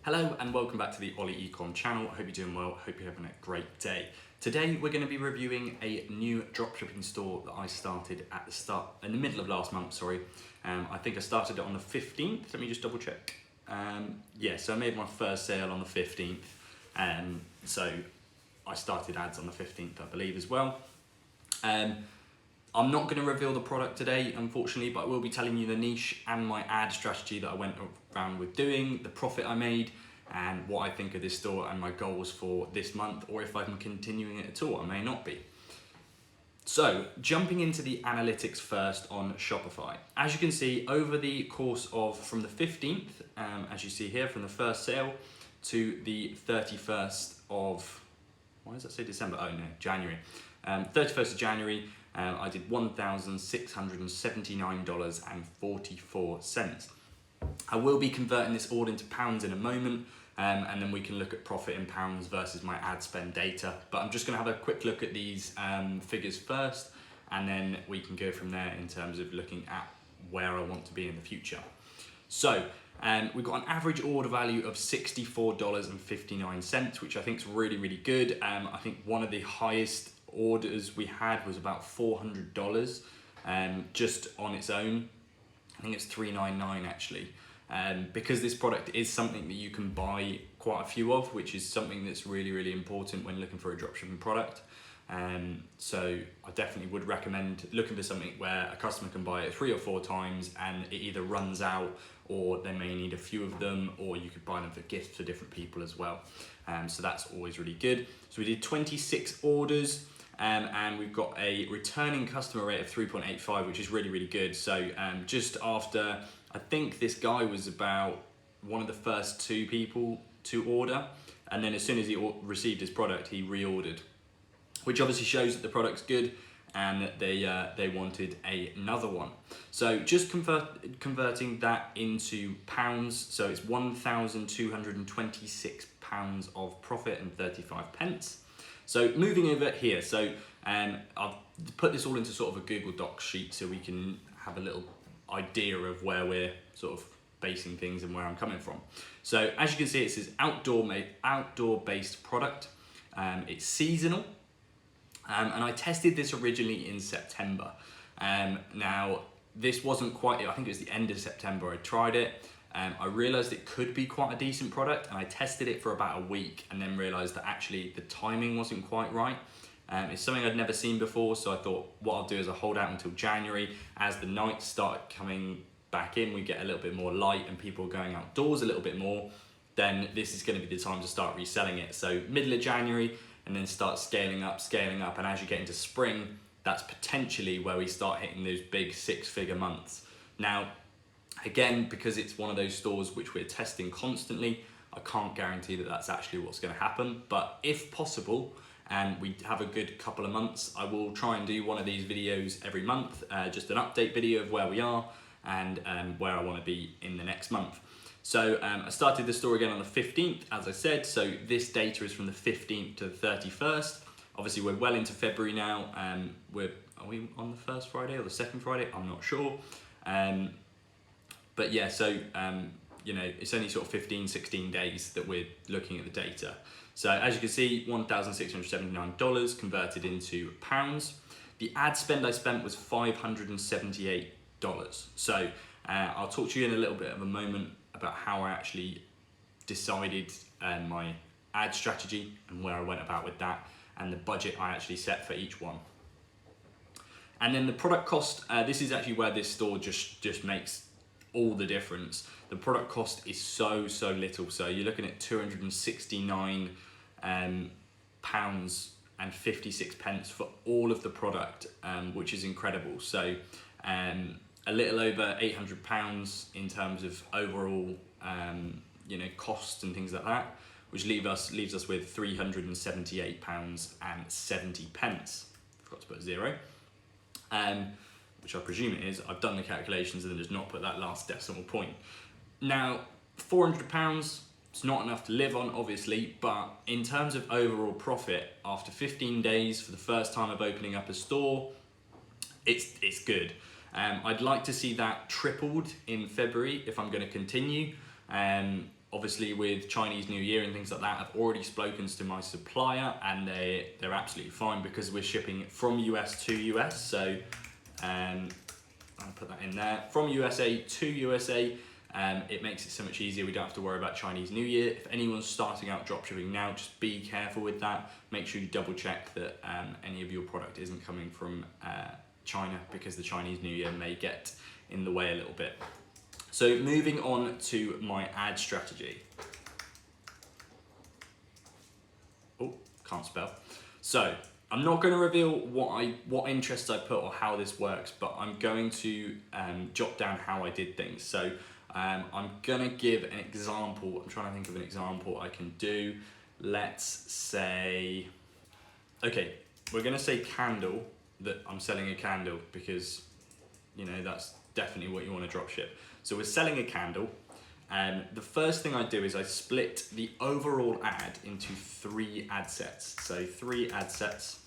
Hello and welcome back to the Ollie Ecom channel. I hope you're doing well. I hope you're having a great day. Today we're going to be reviewing a new dropshipping store that I started in the middle of last month. I think I started it on the 15th. Let me just double check. So I made my first sale on the 15th. So I started ads on the 15th, I believe, as well. I'm not going to reveal the product today, unfortunately, but I will be telling you the niche and my ad strategy that I went around with doing, the profit I made, and what I think of this store and my goals for this month, or if I'm continuing it at all. I may not be. So, jumping into the analytics first on Shopify. As you can see, over the course of from the 15th, as you see here, from the first sale to the 31st of, why does that say December? Oh no, January. 31st of January, I did $1,679.44. I will be converting this all into pounds in a moment, and then we can look at profit in pounds versus my ad spend data. But I'm just going to have a quick look at these figures first, and then we can go from there in terms of looking at where I want to be in the future. So we've got an average order value of $64.59, which I think is really, really good. I think one of the highest orders we had was about $400 just on its own. I think it's $399 actually, because this product is something that you can buy quite a few of, which is something that's really, really important when looking for a dropshipping product. So I definitely would recommend looking for something where a customer can buy it 3 or 4 times and it either runs out, or they may need a few of them, or you could buy them for gifts for different people as well. So that's always really good. So we did 26 orders. And we've got a returning customer rate of 3.85, which is really, really good. So just after, I think this guy was about one of the first 2 people to order. And then as soon as he received his product, he reordered, which obviously shows that the product's good and that they wanted another one. So just converting that into pounds. So it's £1,226 of profit and 35 pence. So moving over here, so I've put this all into sort of a Google Docs sheet so we can have a little idea of where we're sort of basing things and where I'm coming from. So as you can see, it says outdoor-based product. It's seasonal, and I tested this originally in September. Now, this wasn't quite, I think it was the end of September I tried it. I realized it could be quite a decent product, and I tested it for about a week and then realized that actually the timing wasn't quite right. It's something I'd never seen before, so I thought what I'll do is I'll hold out until January. As the nights start coming back in, we get a little bit more light and people are going outdoors a little bit more, then this is going to be the time to start reselling it. So middle of January, and then start scaling up, and as you get into spring, that's potentially where we start hitting those big 6-figure months. Now, again, because it's one of those stores which we're testing constantly, I can't guarantee that that's actually what's going to happen. But if possible, and we have a good couple of months, I will try and do one of these videos every month, just an update video of where we are and where I want to be in the next month. So I started the store again on the 15th, as I said. So this data is from the 15th to the 31st. Obviously, we're well into February now. Are we on the first Friday or the second Friday? I'm not sure. But yeah, so, it's only sort of 15, 16 days that we're looking at the data. So as you can see, $1,679 converted into pounds. The ad spend I spent was $578. So I'll talk to you in a little bit of a moment about how I actually decided my ad strategy and where I went about with that, and the budget I actually set for each one. And then the product cost, this is actually where this store just makes all the difference. The product cost is so little. So you're looking at £269 pounds and 56 pence for all of the product, which is incredible. So a little over £800 in terms of overall costs and things like that, which leaves us with £378 and 70 pence. Forgot to put a 0. Which I presume it is. I've done the calculations and then just not put that last decimal point. Now, £400, it's not enough to live on, obviously, but in terms of overall profit, after 15 days for the first time of opening up a store, it's good. I'd like to see that tripled in February if I'm going to continue. obviously with Chinese New Year and things like that, I've already spoken to my supplier and they're absolutely fine because we're shipping it from US to US. So I'll put that in there. From USA to USA, it makes it so much easier. We don't have to worry about Chinese New Year. If anyone's starting out dropshipping now, just be careful with that. Make sure you double check that any of your product isn't coming from China, because the Chinese New Year may get in the way a little bit. So moving on to my ad strategy. Oh, can't spell. So I'm not going to reveal what interests I put or how this works, but I'm going to jot down how I did things. So I'm going to give an example. I'm trying to think of an example I can do. Let's say, okay, we're going to say candle, that I'm selling a candle, because that's definitely what you want to drop ship. So we're selling a candle. The first thing I do is I split the overall ad into 3 ad sets. So 3 ad sets.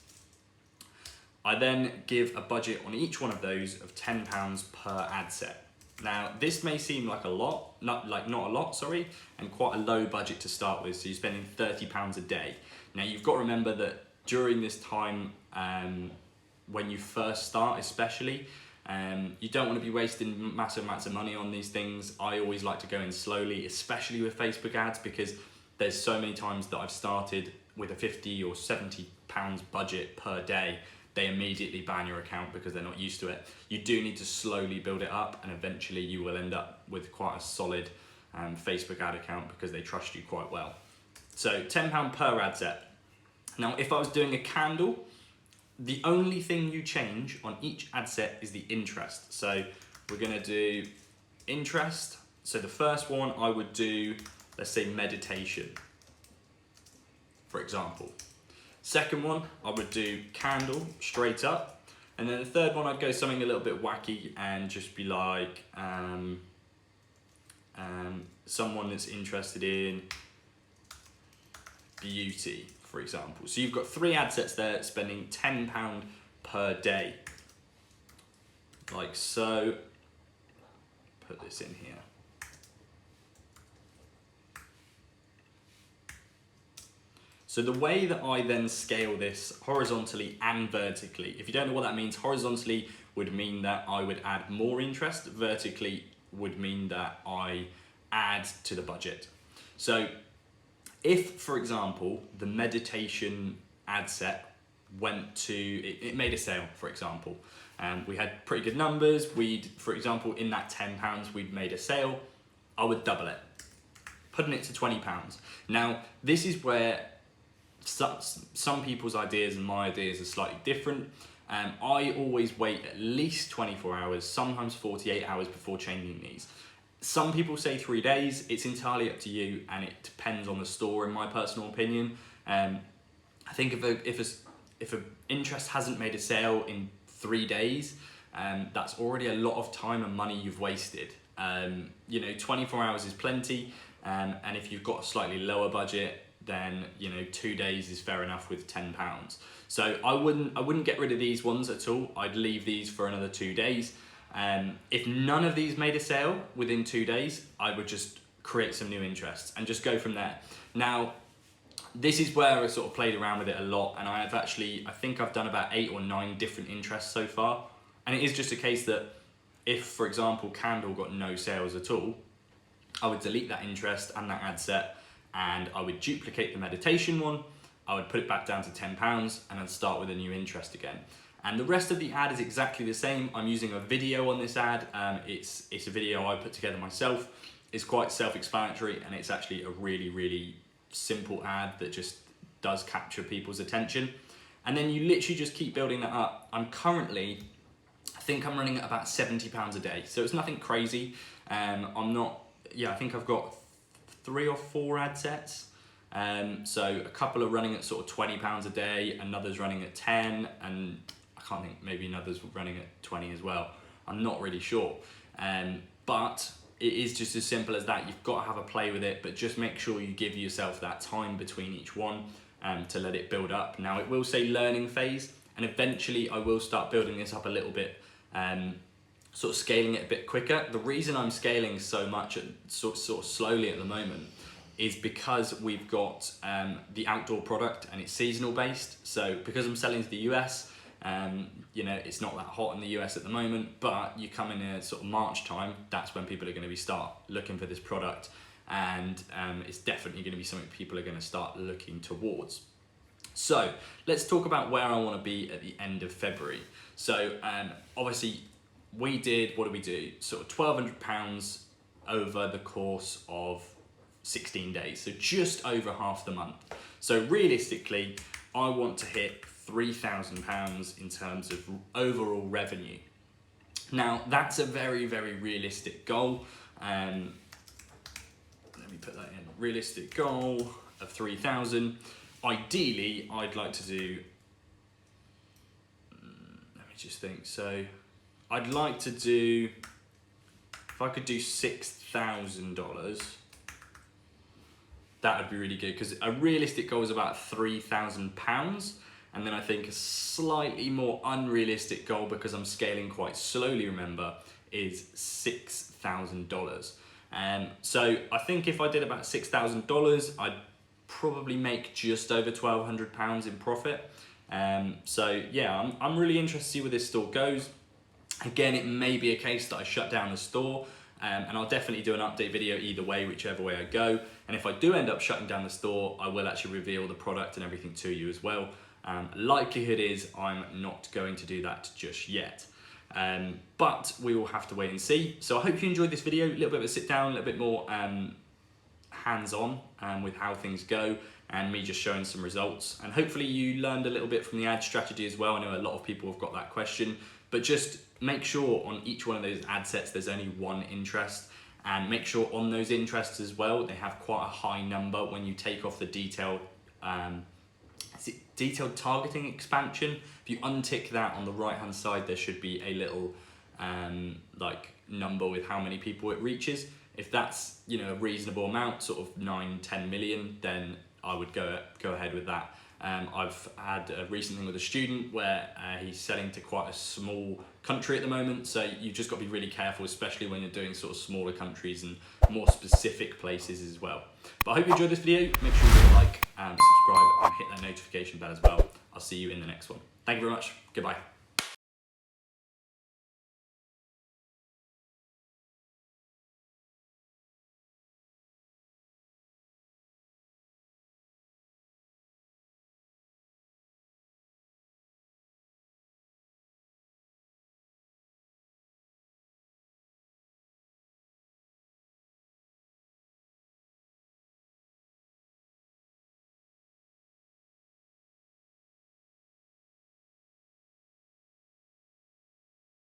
I then give a budget on each one of those of £10 per ad set. Now this may seem like a lot, not a lot, sorry, and quite a low budget to start with. So you're spending £30 a day. Now you've got to remember that during this time, when you first start especially, you don't want to be wasting massive amounts of money on these things. I always like to go in slowly, especially with Facebook ads, because there's so many times that I've started with a 50 or 70 pounds budget per day. They immediately ban your account because they're not used to it. You do need to slowly build it up, and eventually you will end up with quite a solid Facebook ad account because they trust you quite well. So £10 per ad set. Now, if I was doing a candle, the only thing you change on each ad set is the interest. So we're gonna do interest. So the first one I would do, let's say meditation, for example. Second one, I would do candle straight up. And then the third one, I'd go something a little bit wacky and just be like, someone that's interested in beauty, for example. So you've got 3 ad sets there, spending £10 per day. Like so. Put this in here. So the way that I then scale this horizontally and vertically, if you don't know what that means, horizontally would mean that I would add more interest, vertically would mean that I add to the budget. So if, for example, the meditation ad set went to, it made a sale, for example, and we had pretty good numbers, for example, in that £10, we'd made a sale, I would double it, putting it to £20. Now, this is where some people's ideas and my ideas are slightly different. I always wait at least 24 hours, sometimes 48 hours before changing these. Some people say 3 days. It's entirely up to you, and it depends on the store, in my personal opinion. I think if an interest hasn't made a sale in 3 days, that's already a lot of time and money you've wasted. 24 hours is plenty, and if you've got a slightly lower budget, then 2 days is fair enough with £10. So I wouldn't get rid of these ones at all. I'd leave these for another 2 days. If none of these made a sale within 2 days, I would just create some new interests and just go from there. Now, this is where I sort of played around with it a lot, and I think I've done about 8 or 9 different interests so far. And it is just a case that if, for example, candle got no sales at all, I would delete that interest and that ad set, and I would duplicate the meditation one. I would put it back down to £10 and then start with a new interest again. And the rest of the ad is exactly the same. I'm using a video on this ad. It's a video I put together myself. It's quite self-explanatory, and it's actually a really, really simple ad that just does capture people's attention. And then you literally just keep building that up. I think I'm running at about £70 a day. So it's nothing crazy. I think I've got 3 or 4 ad sets. So a couple are running at sort of £20 a day, another's running at 10, and I can't think, maybe another's running at 20 as well. I'm not really sure. But it is just as simple as that. You've got to have a play with it, but just make sure you give yourself that time between each one to let it build up. Now, it will say learning phase, and eventually I will start building this up a little bit, sort of scaling it a bit quicker. The reason I'm scaling so much, sort of slowly at the moment, is because we've got the outdoor product and it's seasonal based. So because I'm selling to the US, you know, it's not that hot in the US at the moment, but you come in a sort of March time, that's when people are going to start looking for this product, and it's definitely going to be something people are going to start looking towards. So let's talk about where I want to be at the end of February. So obviously we did, what did we do? Sort of £1,200 over the course of 16 days. So just over half the month. So realistically, I want to hit £3,000 in terms of overall revenue. Now that's a very, very realistic goal. Let me put that in. Realistic goal of 3,000. Ideally, I'd like to do, let me just think. So I'd like to do, if I could do $6,000, that would be really good, because a realistic goal is about £3,000. And then I think a slightly more unrealistic goal, because I'm scaling quite slowly, remember, is $6,000. So I think if I did about $6,000, I'd probably make just over £1,200 in profit. So yeah, I'm really interested to see where this store goes. Again, it may be a case that I shut down the store, and I'll definitely do an update video either way, whichever way I go. And if I do end up shutting down the store, I will actually reveal the product and everything to you as well. Likelihood is I'm not going to do that just yet. But we will have to wait and see. So I hope you enjoyed this video, a little bit of a sit down, a little bit more hands-on with how things go, and me just showing some results. And hopefully you learned a little bit from the ad strategy as well. I know a lot of people have got that question, but just make sure on each one of those ad sets there's only one interest, and make sure on those interests as well they have quite a high number when you take off the detailed targeting expansion. If you untick that on the right hand side, there should be a little like number with how many people it reaches. If that's, you know, a reasonable amount, sort of 9-10 million, then I would go ahead with that. I've had a recent thing with a student where he's selling to quite a small country at the moment, so you've just got to be really careful, especially when you're doing sort of smaller countries and more specific places as well. But I hope you enjoyed this video. Make sure you like and subscribe and hit that notification bell as well. I'll see you in the next one. Thank you very much. Goodbye.